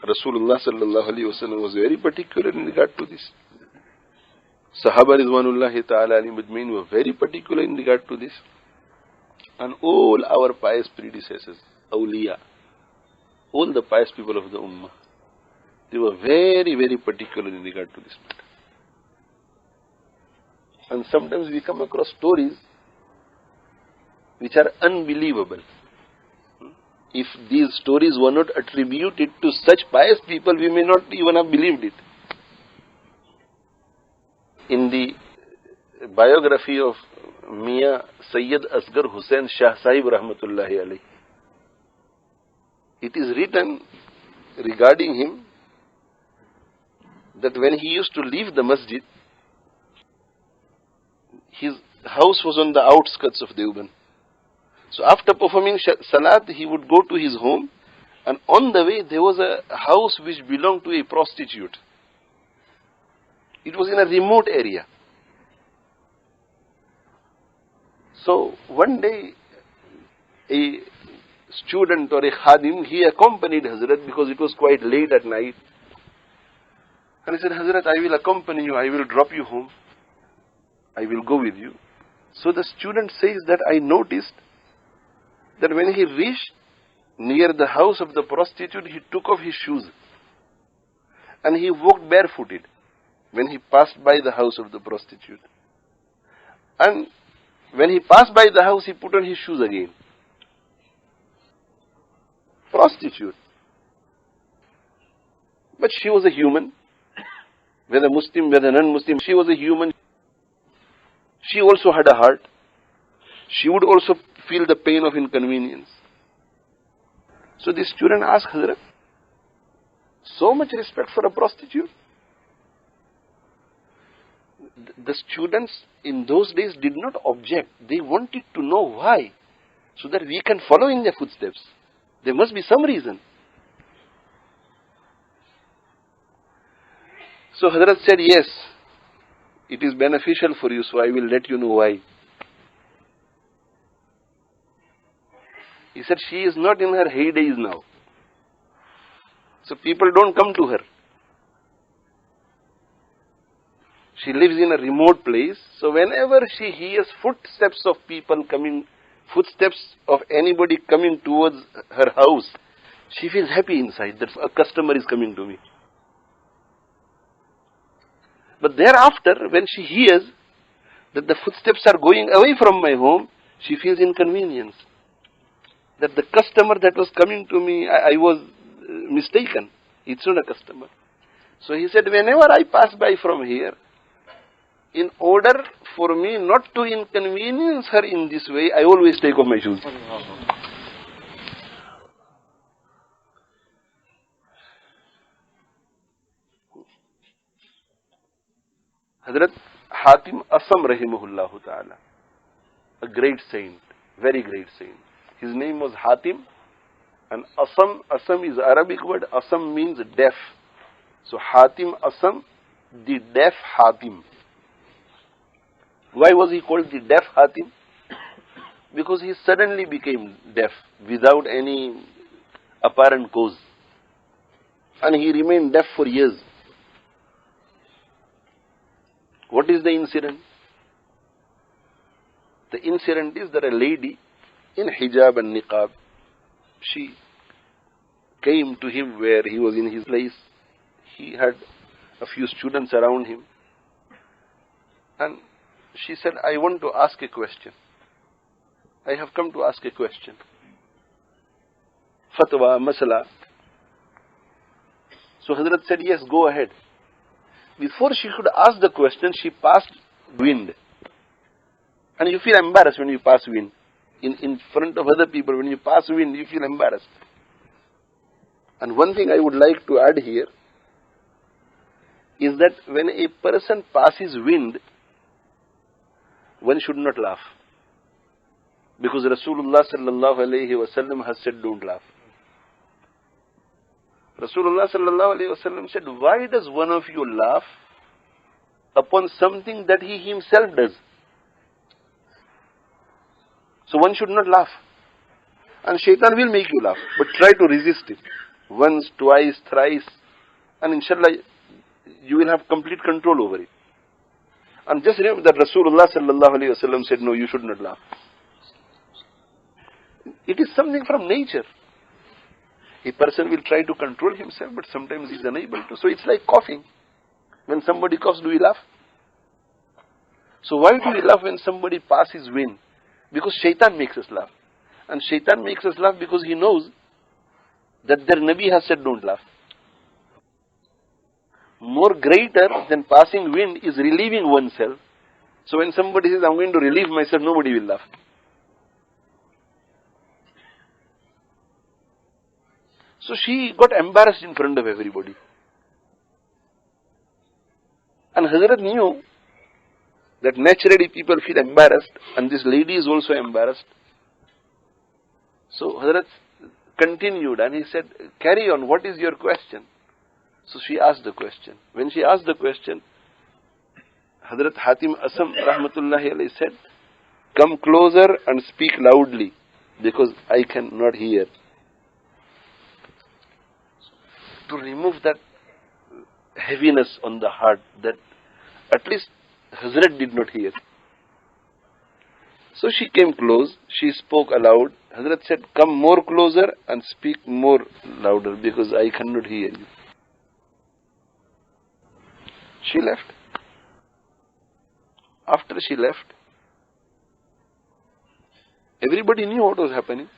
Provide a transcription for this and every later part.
Rasulullah sallallahu alaihi wasallam was very particular in regard to this. Sahaba Rizwanullahi ta'ala alayhim ajmain were very particular in regard to this. And all our pious predecessors, awliya, all the pious people of the ummah, they were very, very particular in regard to this matter. And sometimes we come across stories which are unbelievable. If these stories were not attributed to such pious people, we may not even have believed it. In the biography of Miya Sayyid Asghar Hussain Shah Sahib Rahmatullahi alayhi, it is written regarding him that when he used to leave the masjid, his house was on the outskirts of Deoband. So after performing salat, he would go to his home, and on the way there was a house which belonged to a prostitute. It was in a remote area. So one day, a student or a khadim, he accompanied Hazrat because it was quite late at night. And he said, Hazrat, I will accompany you, I will drop you home, I will go with you. So the student says that I noticed that when he reached near the house of the prostitute, he took off his shoes and he walked barefooted when he passed by the house of the prostitute. And when he passed by the house, he put on his shoes again. Prostitute. But she was a human, whether Muslim, whether non-Muslim, she was a human. She also had a heart. She would also feel the pain of inconvenience. So the student asked Hazrat, so much respect for a prostitute? The students in those days did not object. They wanted to know why, so that we can follow in their footsteps. There must be some reason. So Hazrat said, yes, it is beneficial for you, so I will let you know why. He said, she is not in her heydays now. So people don't come to her. She lives in a remote place. So whenever she hears footsteps of people coming, footsteps of anybody coming towards her house, she feels happy inside that a customer is coming to me. But thereafter, when she hears that the footsteps are going away from my home, she feels inconvenience. That the customer that was coming to me, I was mistaken. It's not a customer. So he said, whenever I pass by from here, in order for me not to inconvenience her in this way, I always take off my shoes. Hazrat Hatim Asam Rahimahullah Ta'ala, a great saint, very great saint. His name was Hatim, and Asam, Asam is Arabic word, Asam means deaf. So Hatim Asam, the deaf Hatim. Why was he called the deaf Hatim? Because he suddenly became deaf without any apparent cause. And he remained deaf for years. What is the incident? The incident is that a lady in hijab and niqab, she came to him where he was in his place. He had a few students around him. And she said, I want to ask a question. I have come to ask a question. Fatwa, masala. So Hazrat said, yes, go ahead. Before she could ask the question, she passed wind. And you feel embarrassed when you pass wind. In front of other people, when you pass wind, you feel embarrassed. And one thing I would like to add here is that when a person passes wind, one should not laugh. Because Rasulullah sallallahu alayhi wa sallam has said, don't laugh. Rasulullah sallallahu alayhi wa sallam said, why does one of you laugh upon something that he himself does? So one should not laugh. And shaitan will make you laugh, but try to resist it. once, twice, thrice, and inshallah you will have complete control over it. And just remember that Rasulullah sallallahu alaihi wasallam said, no, you should not laugh. It is something from nature. A person will try to control himself, but sometimes he is unable to. So it's like coughing. When somebody coughs, do we laugh? So why do we laugh when somebody passes wind? Because shaitan makes us laugh. And shaitan makes us laugh because he knows that their Nabi has said don't laugh. More greater than passing wind is relieving oneself. So when somebody says I'm going to relieve myself, nobody will laugh. So she got embarrassed in front of everybody. And Hazrat knew that naturally people feel embarrassed, and this lady is also embarrassed. So Hazrat continued and he said, carry on, what is your question? So she asked the question. When she asked the question, Hazrat Hatim Asam rahmatullahi alayhi said, come closer and speak loudly because I cannot hear. To remove that heaviness on the heart that at least Hazrat did not hear. So she came close, she spoke aloud. Hazrat said, come more closer and speak more louder because I cannot hear you. She left. After she left, everybody knew what was happening.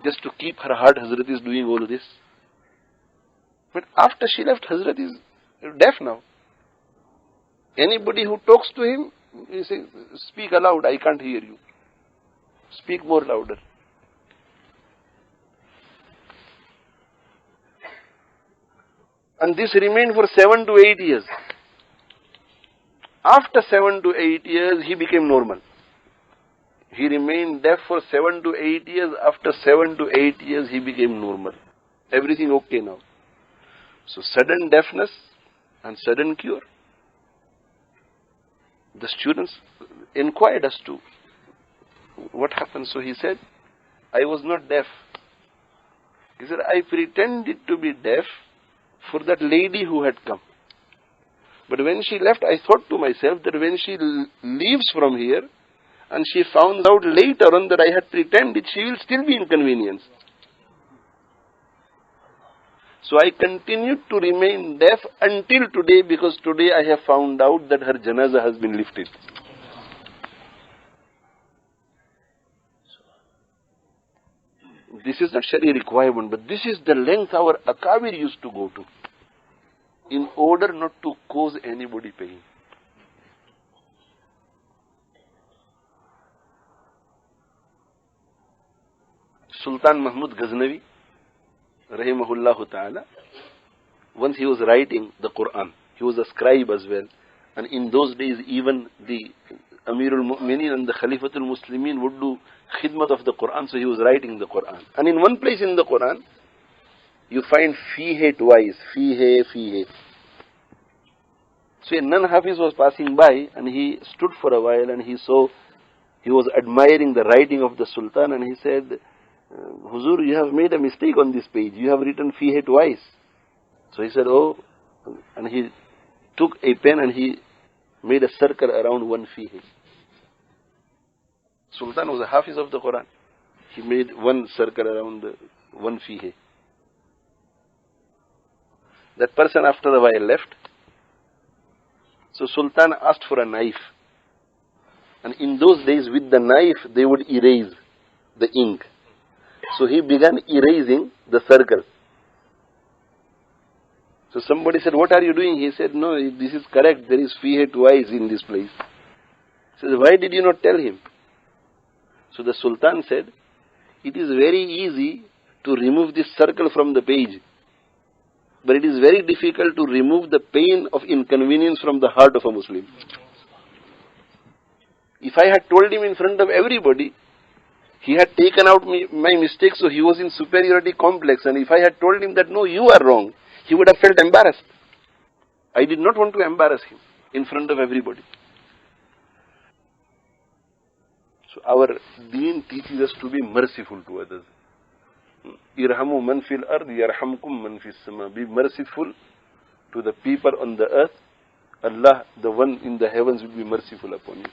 Just to keep her heart, Hazrat is doing all this. But after she left, Hazrat is deaf now. Anybody who talks to him, he says, speak aloud, I can't hear you. Speak more louder. And this remained for 7 to 8 years. After 7 to 8 years, he became normal. He remained deaf for 7 to 8 years. After 7 to 8 years, he became normal. Everything okay now. So sudden deafness and sudden cure. The students inquired as to what happened. So he said, I was not deaf. He said, I pretended to be deaf for that lady who had come. But when she left, I thought to myself that when she leaves from here, and she found out later on that I had pretended, she will still be inconvenienced. So I continued to remain deaf until today, because today I have found out that her janazah has been lifted. This is not Sharia requirement, but this is the length our Akabir used to go to in order not to cause anybody pain. Sultan Mahmud Ghaznavi, rahimahullah ta'ala, once he was writing the Quran, he was a scribe as well, and in those days even the Amirul Mu'mineen and the Khalifatul Muslimin would do khidmat of the Quran, so he was writing the Quran. And in one place in the Quran, you find fihe twice, fihe. So a non-Hafiz was passing by and he stood for a while and he was admiring the writing of the Sultan, and he said, Huzur, you have made a mistake on this page. You have written fihe twice. So he said, oh, and he took a pen and he made a circle around one fihe. Sultan was a Hafiz of the Quran. He made one circle around one fihe. That person after a while left. So Sultan asked for a knife. And in those days with the knife they would erase the ink. So he began erasing the circle. So somebody said, what are you doing? He said, no, this is correct. There is fihe twice in this place. He says, why did you not tell him? So the Sultan said, it is very easy to remove this circle from the page, but it is very difficult to remove the pain of inconvenience from the heart of a Muslim. If I had told him in front of everybody, he had taken out my mistake, so he was in superiority complex, and if I had told him that no, you are wrong, he would have felt embarrassed. I did not want to embarrass him in front of everybody. So our deen teaches us to be merciful to others, Irhamu man fil ard yarhamkum man fis sama. Be merciful to the people on the earth. Allah, the one in the heavens, will be merciful upon you.